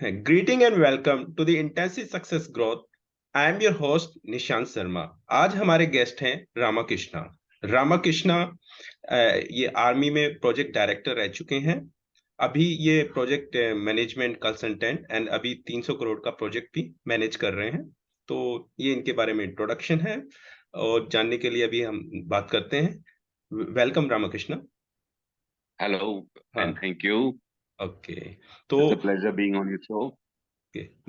Greeting and welcome to the Intensive Success Growth. I am your host Nishant Sharma. आज हमारे guest हैं रामाकृष्णा। रामाकृष्णा ये army में प्रोजेक्ट डायरेक्टर रह चुके हैं। अभी ये प्रोजेक्ट मैनेजमेंट कंसल्टेंट एंड अभी 300 करोड़ का प्रोजेक्ट भी मैनेज कर रहे हैं। तो ये इनके बारे में इंट्रोडक्शन है और जानने के लिए अभी हम बात करते हैं। वेलकम रामाकृष्णा। Hello, हाँ, and thank you. ओके। तो It's a pleasure being on your show.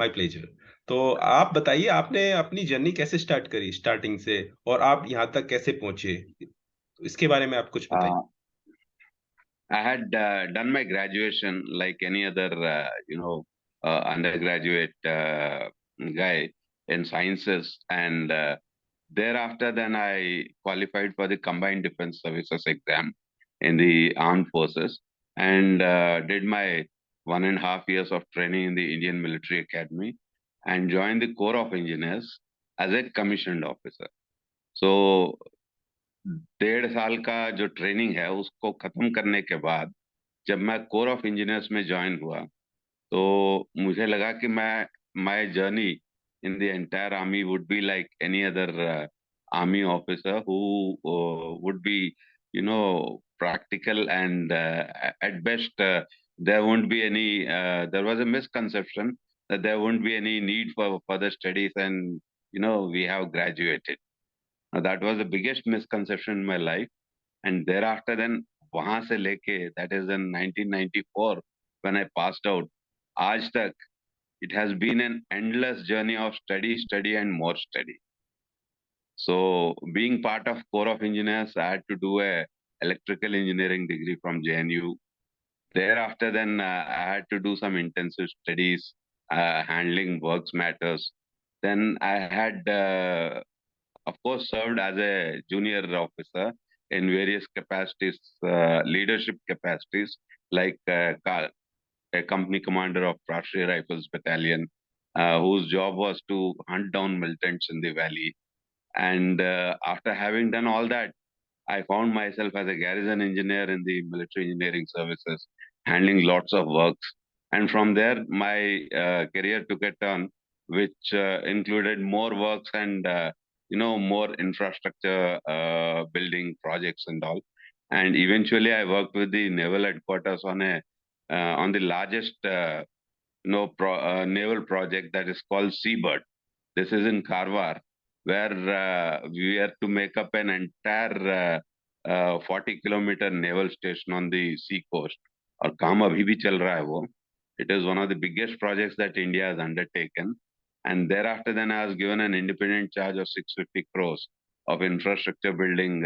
My pleasure. तो आप बताइए, आपने अपनी जर्नी कैसे स्टार्ट करी स्टार्टिंग से और आप यहाँ तक कैसे पहुंचे, तो इसके बारे में आप कुछ बताइए। Uh, I had done my graduation like any other, undergraduate guy in sciences, and thereafter, then I qualified for the Combined Defense Services exam in the armed forces, and did my 1.5 years of training in the Indian Military Academy, and joined the Corps of Engineers as a commissioned officer. So 1.5 साल का जो training है उसको खत्म करने के बाद जब मैं कोर ऑफ इंजीनियर्स में ज्वाइन हुआ तो मुझे लगा कि मैं my journey in the entire army would be like any other army officer who would be practical, and at best there won't be any there was a misconception that there won't be any need for further studies, and we have graduated. Now, that was the biggest misconception in my life. And thereafter, then, wahan se leke, that is in 1994, when I passed out, aaj tak, it has been an endless journey of study, study, and more study. So, being part of Corps of Engineers, I had to do a electrical engineering degree from JNU. Thereafter, then, I had to do some intensive studies, handling works matters. Then I had of course, served as a junior officer in various capacities, leadership capacities, like a company commander of Rashtriya Rifles Battalion, whose job was to hunt down militants in the valley. And after having done all that, I found myself as a garrison engineer in the military engineering services, handling lots of works. And from there, my career took a turn, which included more works and more infrastructure building projects and all. And eventually, I worked with the naval headquarters on the largest naval project that is called Seabird. This is in Karwar, where we are to make up an entire 40-kilometer naval station on the sea coast. और काम अभी भी चल रहा है वो. It is one of the biggest projects that India has undertaken. And thereafter, then I was given an independent charge of 650 crores of infrastructure building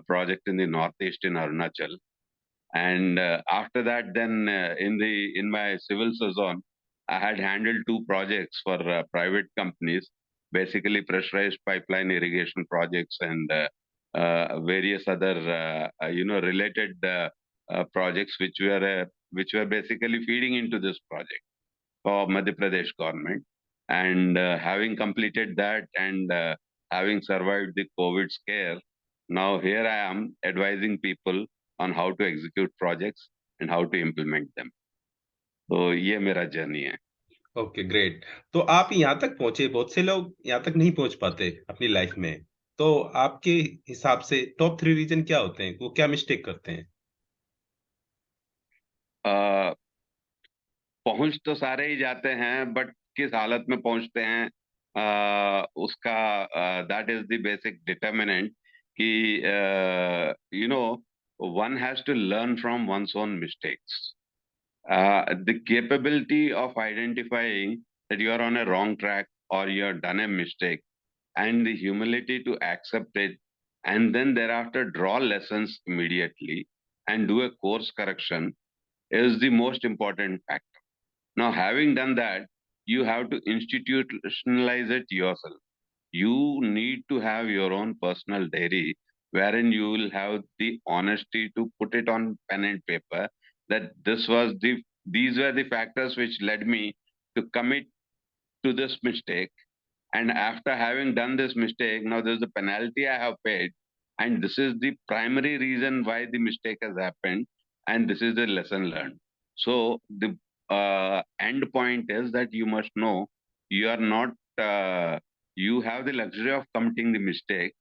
project in the northeast in Arunachal. And after that, then in my civil zone, I had handled 2 projects for private companies, basically pressurized pipeline irrigation projects and various other related projects which were basically feeding into this project for Madhya Pradesh government. And having completed that and having survived the COVID scare, now here I am advising people on how to execute projects and how to implement them. तो ये मेरा journey है. Okay, great. तो आप यहाँ तक पहुंचे, बहुत से लोग यहाँ तक नहीं पहुंच पाते अपनी लाइफ में। तो आपके हिसाब से टॉप 3 रीजन क्या होते हैं, वो क्या मिस्टेक करते हैं? अ, पहुंच तो सारे ही जाते हैं, बट किस हालत में पहुंचते हैं उसका that is the basic determinant कि one has to learn from one's own mistakes. The capability of identifying that you are on a wrong track or you have done a mistake, and the humility to accept it, and then thereafter draw lessons immediately and do a course correction is the most important factor. Now, having done that, you have to institutionalize it yourself. You need to have your own personal diary wherein you will have the honesty to put it on pen and paper that these were the factors which led me to commit to this mistake. And after having done this mistake, now there's a penalty I have paid. And this is the primary reason why the mistake has happened. And this is the lesson learned. So the end point is that you must know you are not, you have the luxury of committing the mistake,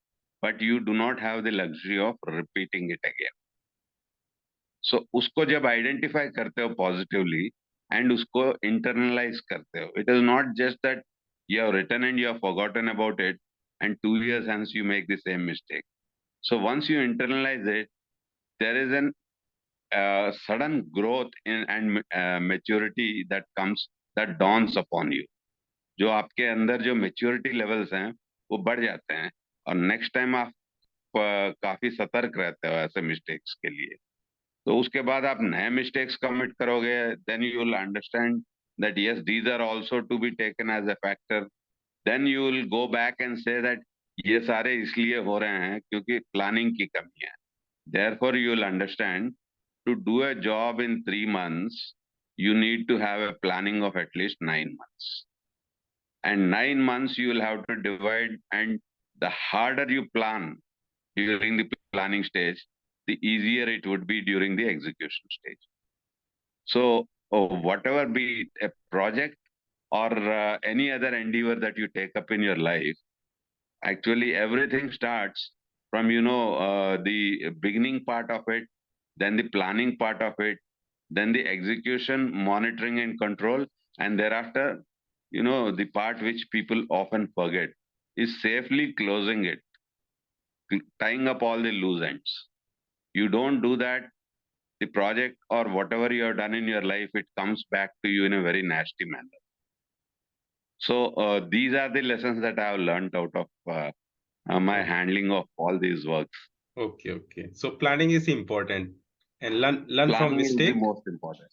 but you do not have the luxury of repeating it again. So उसको जब identify करते हो positively and उसको internalize करते हो, it is not just that you have written and you have forgotten about it and 2 years hence you make the same mistake. So once you internalize it, there is an sudden growth in and maturity that comes, that dawns upon you. जो आपके अंदर जो maturity levels हैं वो बढ़ जाते हैं और next time आप काफी सतर्क रहते हो ऐसे mistakes के लिए. तो उसके बाद आप नए मिस्टेक्स कमिट करोगे, then you will understand that yes these are also to be taken as a factor. Then you will go back and say that ये सारे इसलिए हो रहे हैं क्योंकि प्लानिंग की कमी है. Therefore you will understand to do a job in 3 months you need to have a planning of at least 9 months, and 9 months you will have to divide, and the harder you plan during the planning stage, the easier it would be during the execution stage. So, whatever be a project or any other endeavor that you take up in your life, actually everything starts from, the beginning part of it, then the planning part of it, then the execution, monitoring and control, and thereafter, the part which people often forget is safely closing it, tying up all the loose ends. You don't do that, the project or whatever you have done in your life, it comes back to you in a very nasty manner. So these are the lessons that I have learned out of my handling of all these works. Okay. So planning is important, and learn Planning from is the mistake. most important.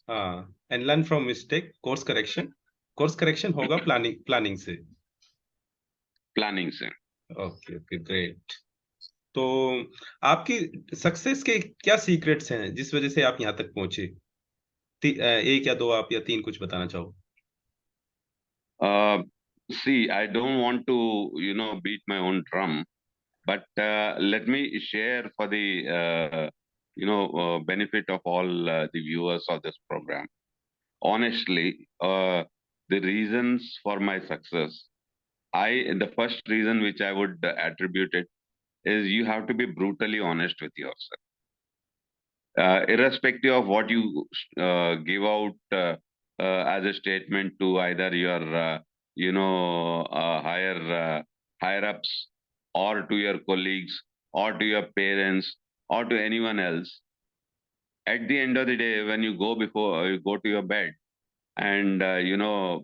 And learn from mistake. Course correction होगा planning से. Planning से. Okay, great. तो आपकी success के क्या secrets हैं जिस वजह से आप यहाँ तक पहुंचे? एक या दो आप या तीन कुछ बताना चाहो? See, I don't want to, beat my own drum, but let me share for the, benefit of all the viewers of this program. Honestly, the reasons for my success, the first reason which I would attribute it is you have to be brutally honest with yourself. Irrespective of what you give out as a statement to either your, higher ups, or to your colleagues, or to your parents, or to anyone else. At the end of the day, when you go to your bed, and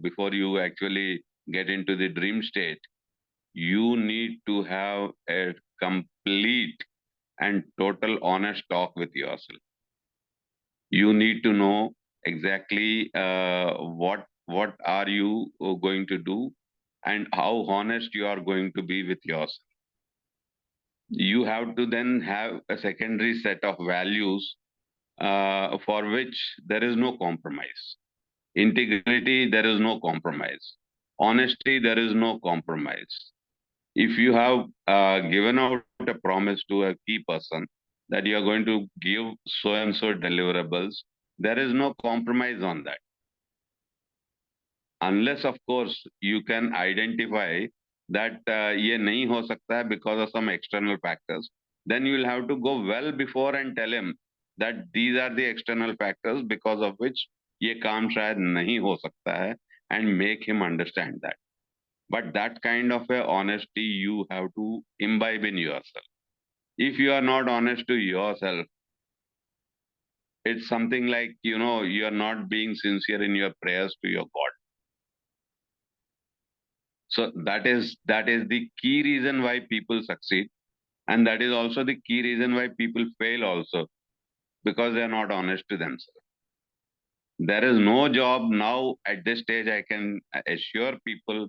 before you actually get into the dream state, you need to have a complete and total honest talk with yourself. You need to know exactly what are you going to do and how honest you are going to be with yourself. You have to then have a secondary set of values for which there is no compromise. Integrity, there is no compromise. Honesty, there is no compromise. If you have given out a promise to a key person that you are going to give so and so deliverables, there is no compromise on that. Unless, of course, you can identify that ye nahi ho sakta hai because of some external factors, then you will have to go well before and tell him that these are the external factors because of which ye kaam shayad nahi ho sakta hai, and make him understand that. But that kind of a honesty you have to imbibe in yourself. If you are not honest to yourself, it's something like, you are not being sincere in your prayers to your God. So that is the key reason why people succeed. And that is also the key reason why people fail also, because they are not honest to themselves. There is no job now at this stage, I can assure people,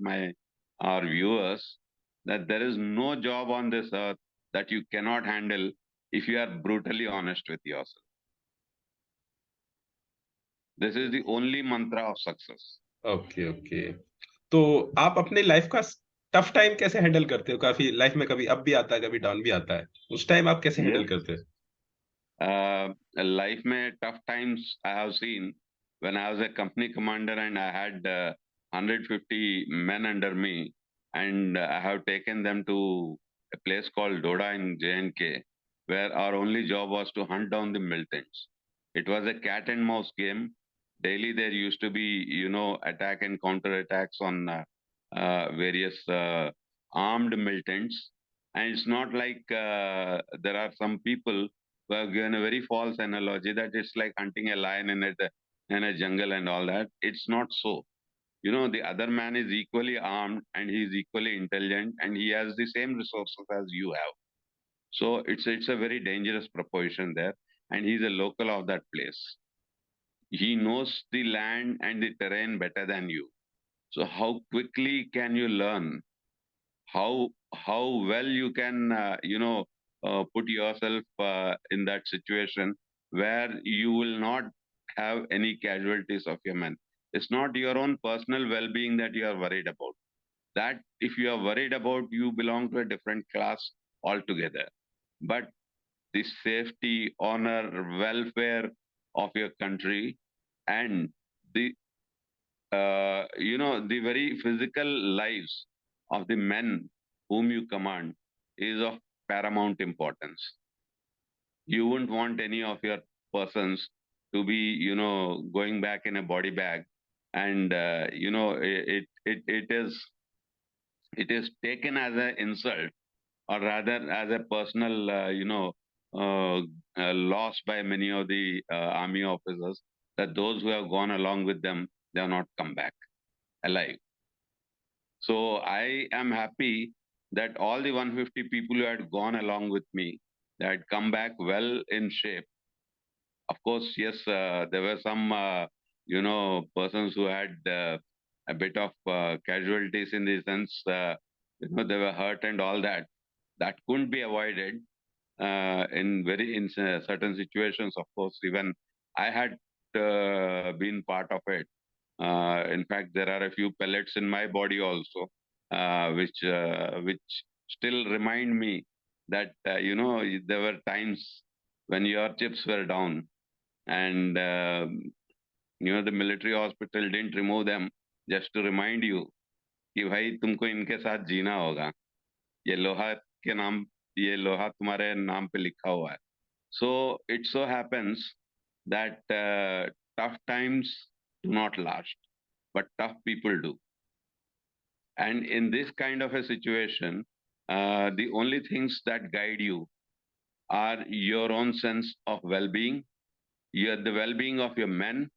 our viewers, that there is no job on this earth that you cannot handle if you are brutally honest with yourself. This is the only mantra of success. Okay. तो आप अपने life का tough time कैसे handle करते हो? काफी life में कभी अप भी आता है, कभी डाउन भी आता है. उस टाइम आप कैसे हैंडल करते हो? Life में tough times I have seen, when I was a company commander and I had 150 men under me, and I have taken them to a place called Doda in J&K, where our only job was to hunt down the militants. It was a cat and mouse game. Daily there used to be, attack and counter attacks on various armed militants. And it's not like there are some people who have given a very false analogy that it's like hunting a lion in a jungle and all that. It's not so. The other man is equally armed and he's equally intelligent and he has the same resources as you have. So it's a very dangerous proposition there. And he's a local of that place. He knows the land and the terrain better than you. So how quickly can you learn how well you can put yourself in that situation where you will not have any casualties of your men. It's not your own personal well-being that you are worried about. That if you are worried about, you belong to a different class altogether. But the safety, honor, welfare of your country and the the very physical lives of the men whom you command is of paramount importance. You wouldn't want any of your persons to be, going back in a body bag, and it is taken as an insult, or rather as a personal, loss by many of the army officers, that those who have gone along with them, they have not come back alive. So I am happy that all the 150 people who had gone along with me, they had come back well in shape. Of course, yes, there were some, persons who had a bit of casualties in the sense, they were hurt and all that. That couldn't be avoided in certain situations. Of course, even I had been part of it. In fact, there are a few pellets in my body also, which still remind me that there were times when your chips were down, and the military hospital didn't remove them just to remind you कि भाई तुमको इनके साथ जीना होगा. ये लोहा के नाम ये लोहा तुम्हारे नाम पे लिखा हुआ है. So it so happens that tough times do not last, but tough people do. And in this kind of a situation, the only things that guide you are your own sense of well-being, the well-being of your men,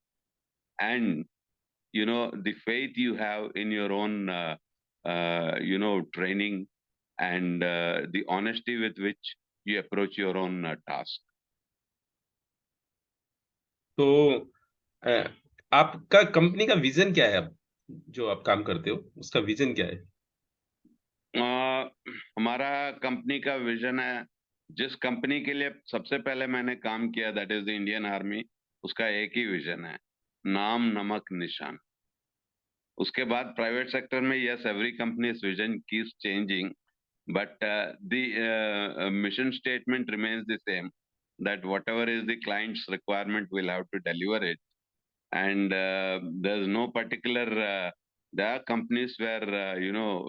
and the faith you have in your own training, and the honesty with which you approach your own task. तो आपका company का vision क्या है? अब जो आप काम करते हो उसका विजन क्या है? हमारा कंपनी का विजन है, जिस कंपनी के लिए सबसे पहले मैंने काम किया, that is the Indian army, उसका एक ही विजन है, नाम नमक निशान. उसके बाद प्राइवेट सेक्टर में yes, every companies vision keeps changing, but the mission statement remains the same, that whatever is the client's requirement, we'll have to deliver it. And there's no particular, there are companies where,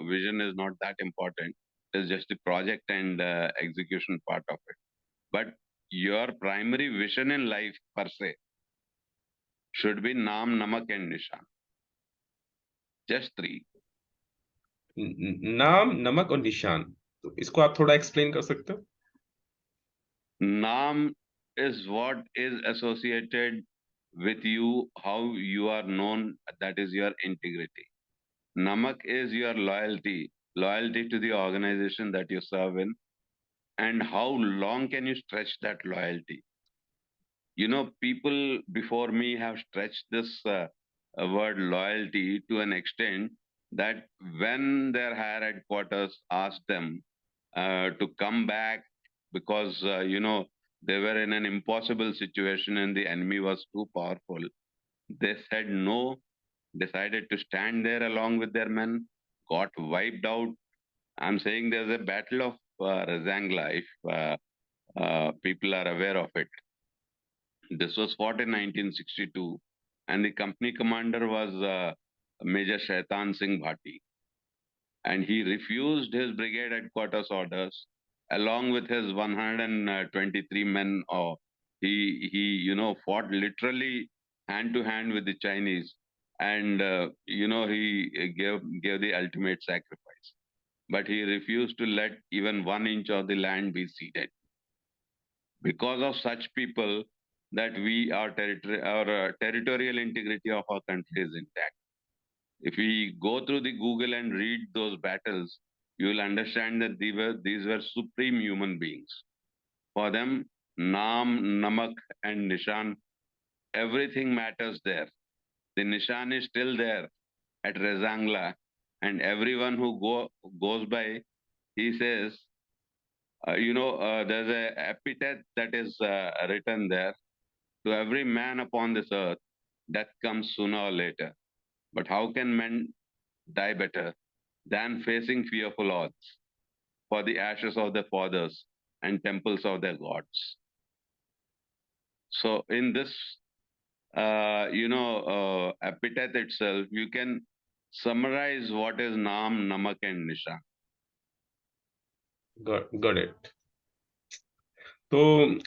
vision is not that important. It's just the project and execution part of it. But your primary vision in life per se should be Naam, Namak and Nishan. Just three. नाम, नमक और निशान. तो इसको आप थोड़ा explain कर सकते हो? Naam is what is associated with you, how you are known, that is your integrity. Namak is your loyalty to the organization that you serve in, and how long can you stretch that loyalty. People before me have stretched this word loyalty to an extent that when their higher headquarters asked them to come back because, they were in an impossible situation and the enemy was too powerful, they said no, decided to stand there along with their men, got wiped out. I'm saying there's a battle of Razangla, if people are aware of it. This was fought in 1962. and the company commander was Major Shaitan Singh Bhati. And he refused his brigade headquarters orders along with his 123 men. He fought literally hand to hand with the Chinese, and he gave the ultimate sacrifice. But he refused to let even 1 inch of the land be ceded. Because of such people, that our territorial integrity of our country is intact. If we go through the Google and read those battles, you will understand that these were supreme human beings. For them, Naam, Namak, and Nishan, everything matters there. The Nishan is still there at Rezangla, and everyone who goes by, he says, there's a epithet that is written there. To every man upon this earth, death comes sooner or later. But how can men die better than facing fearful odds for the ashes of their fathers and temples of their gods? So, in this, epithet itself, you can summarize what is Naam, Namak, and Nishan. got it. तो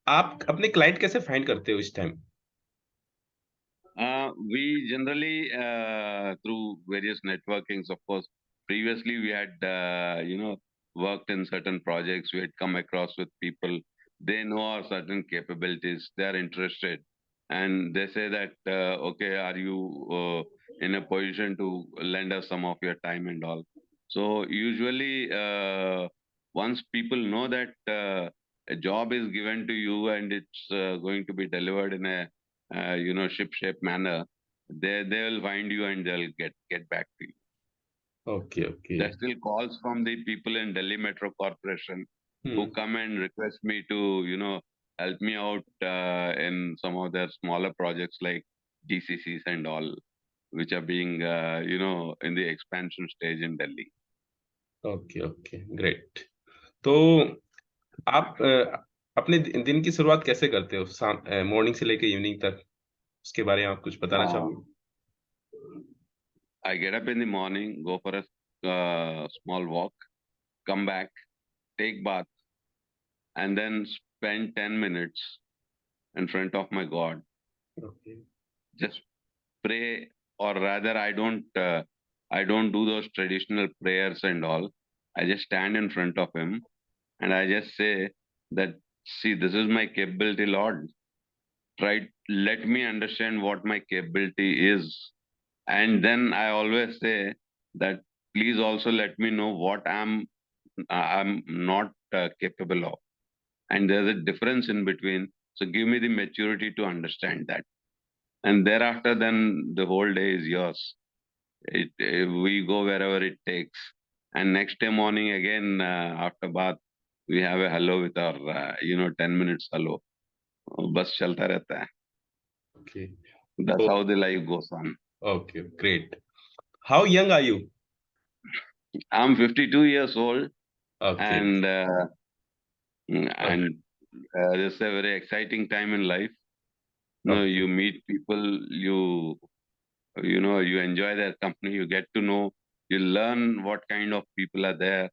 आप अपने client कैसे find करते हो इस time? We generally, through various networkings, of course, previously we had, worked in certain projects, we had come across with people, they know our certain capabilities, they are interested. And they say that, okay, are you in a position to lend us some of your time and all? So usually, once people know that a job is given to you and it's going to be delivered in a ship-shape manner, they will find you and they'll get back to you. Okay. There's still calls from the people in Delhi Metro Corporation who come and request me to, help me out in some of their smaller projects like GCCs and all, which are being, in the expansion stage in Delhi. Okay great. तो आप अपने दिन की शुरुआत कैसे करते हो? Morning से लेकर इवनिंग तक, उसके बारे में आप कुछ बताना चाहोगे? I get up in the morning, go for a small walk, come back, take bath, and then spend 10 minutes in front of my God. Okay. Just pray, or rather, I don't do those traditional prayers and all. I just stand in front of Him and I just say that, see, this is my capability, Lord. Let me understand what my capability is. And then I always say that, please also let me know what I'm not capable of. And there's a difference in between. So give me the maturity to understand that. And thereafter, then the whole day is yours. We go wherever it takes. And next day morning, again, after bath, we have a hello with our, 10 minutes hello. Bas chalta rehta hai. Okay. That's how the life goes on. Okay, great. How young are you? I'm 52 years old. Okay. And this is a very exciting time in life. You meet people, you enjoy their company, you get to know, you learn what kind of people are there,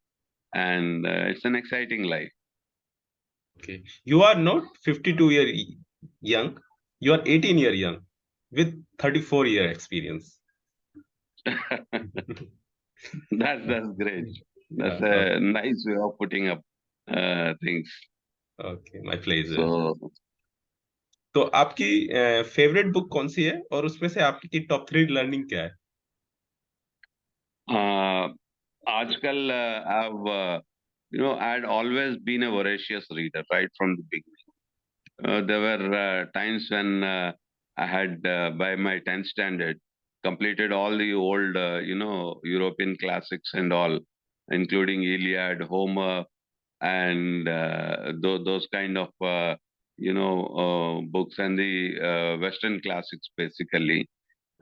and it's an exciting life. Okay. You are not 52-year young, you are 18-year young with 34-year experience. That's great. That's a nice way of putting up things. Okay, my pleasure. So आपकी favourite book कौन सी है और उसमें से आपकी top 3 learning क्या है? आजकल I'd always been a voracious reader right from the beginning. There were times when I had, by my 10th standard, completed all the old, European classics and all, including Iliad, Homer, and those kind of, books, and the Western classics, basically.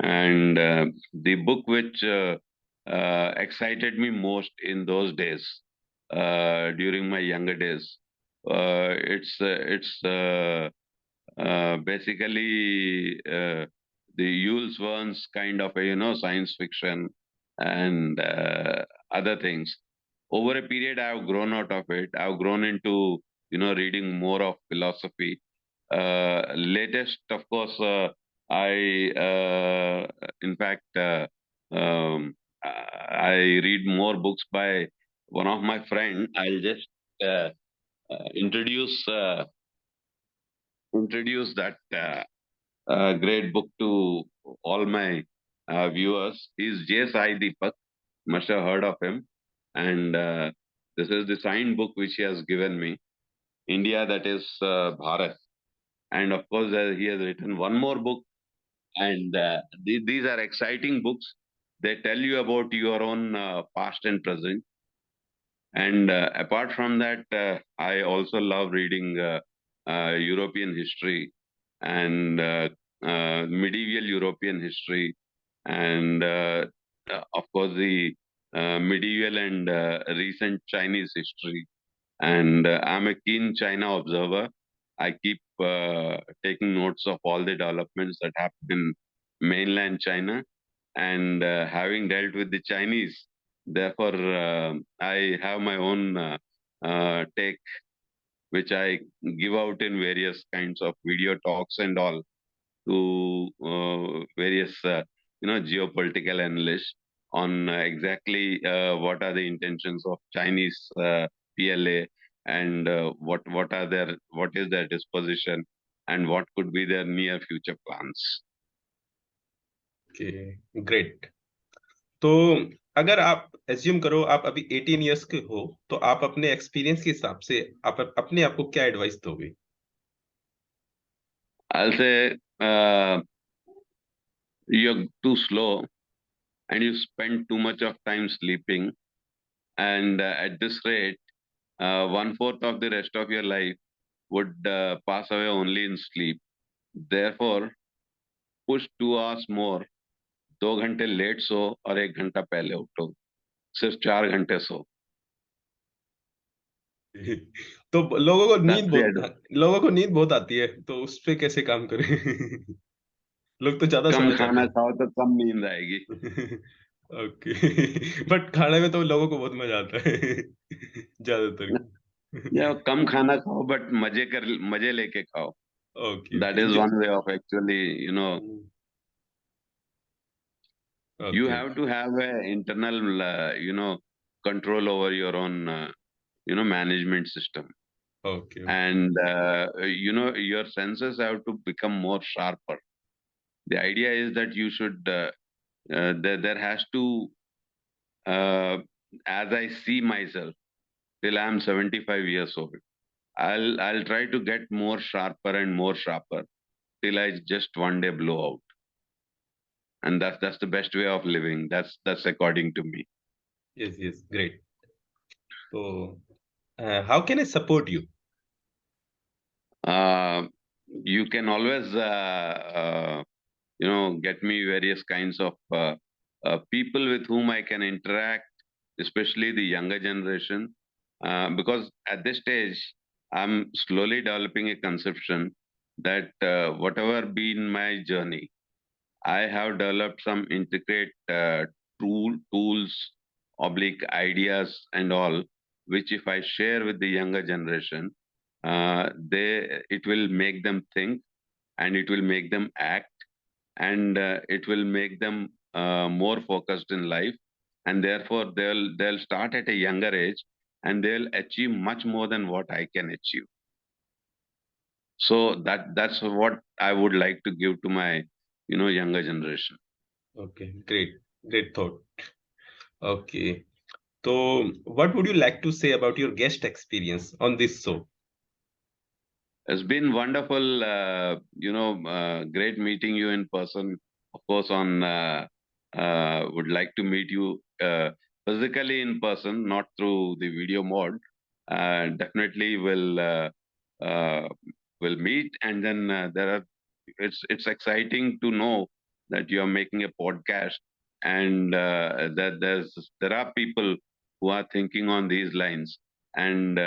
And the book which excited me most in those days, during my younger days, it's basically the Jules Verne's kind of science fiction and other things. Over a period, I've grown out of it. I've grown into reading more of philosophy. Latest, of course, I in fact I read more books by one of my friend. I'll just uh, introduce that great book to all my viewers. He's J. Sai Deepak. Must have heard of him. And this is the signed book which he has given me. India, that is Bharat. And of course, he has written one more book. And these are exciting books. They tell you about your own past and present. And apart from that, I also love reading European history and medieval European history, and of course the medieval and recent Chinese history. And I'm a keen China observer. I keep taking notes of all the developments that happen in mainland China, and having dealt with the Chinese, therefore I have my own take, which I give out in various kinds of video talks and all to various geopolitical analysts on exactly what are the intentions of Chinese PLA, and what is their disposition, and what could be their near future plans. Okay, great. तो अगर आप assume करो आप अभी 18 years के हो, तो आप अपने एक्सपीरियंस के हिसाब से आप अपने आप को क्या एडवाइस दोगे? I'll say you're too slow and you spend too much of time sleeping, and at this rate, one-fourth of the rest of your life would pass away only in sleep. Therefore, push 2 hours more. 2 घंटे late सो और 1 घंटा पहले उठो. सिर्फ 4 घंटे सो. तो That's the advice. लोगों को नींद बहुत आती है, तो उस पे कैसे काम करें? लोग तो ज्यादा कम सोना चाहते खाना हैं। खाओ तो कम नींद आएगी. ओके। बट खाने में तो लोगों को बहुत मजा आता है। ज्यादातर। या कम खाना खाओ बट मजे लेके खाओ. Okay That okay is one way of actually, you okay have to have a internal, control over your own, management system. Okay And, your senses have to become more sharper. The idea is that you should, there has to, uh, as I see myself, till I'm 75 years old, I'll try to get more sharper and more sharper till I just one day blow out. And that's the best way of living. That's according to me. Yes yes great. तो how can I support you? Uh, you can always, get me various kinds of people with whom I can interact, especially the younger generation, because at this stage, I'm slowly developing a conception that whatever been my journey, I have developed some intricate tools, oblique ideas, and all, which if I share with the younger generation, it will make them think, and it will make them act, and it will make them more focused in life, and therefore they'll start at a younger age, and they'll achieve much more than what I can achieve. So that's what I would like to give to my younger generation. Okay great great thought. Okay, तो what would you like to say about your guest experience on this show? It's been wonderful, great meeting you in person. Of course, would like to meet you physically in person, not through the video mode. Definitely uh, will meet, and then it's exciting to know that you are making a podcast, and that there are people who are thinking on these lines, and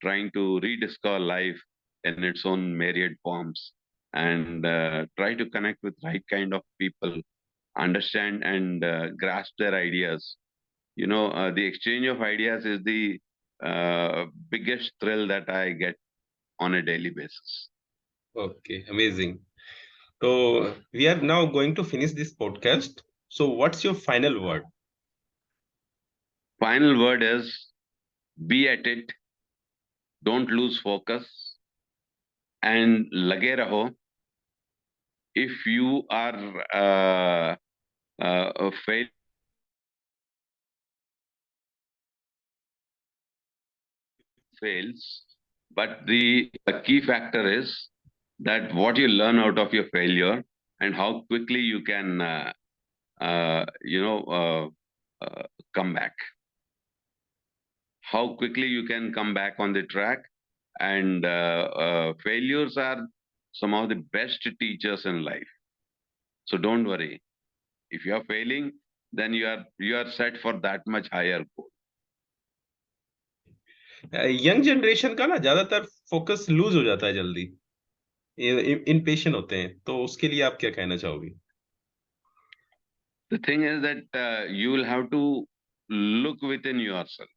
trying to rediscover life in its own myriad forms. and try to connect with right kind of people, understand and grasp their ideas. The exchange of ideas is the biggest thrill that I get on a daily basis. Okay, amazing. So we are now going to finish this podcast. So what's your final word? Final word is be at it, don't lose focus, and lage raho. If you are fail fails, but the key factor is that what you learn out of your failure and how quickly you can uh, you know uh, come back, how quickly you can come back on the track. And failures are some of the best teachers in life. So don't worry. If you are failing, then you are set for that much higher goal. Young generation का ना ज्यादातर focus lose हो जाता है जल्दी, impatient होते हैं, तो उसके लिए आप क्या कहना चाहोगे? The thing is that you will have to look within yourself.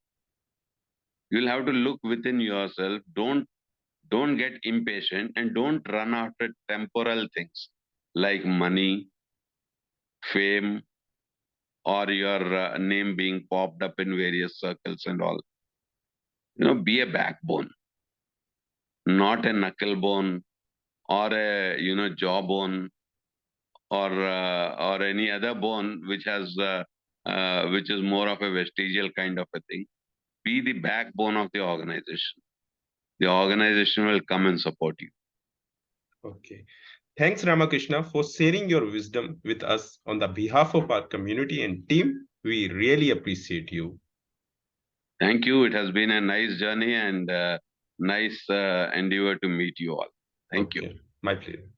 You will have to look within yourself. Don't get impatient and don't run after temporal things like money, fame, or your name being popped up in various circles and all. Be a backbone, not a knuckle bone or a jawbone or any other bone which is more of a vestigial kind of a thing. Be the backbone of the organization. The organization will come and support you. Okay. Thanks, Ramakrishna, for sharing your wisdom with us on the behalf of our community and team. We really appreciate you. Thank you. It has been a nice journey and nice endeavor to meet you all. Thank you. Okay, my pleasure.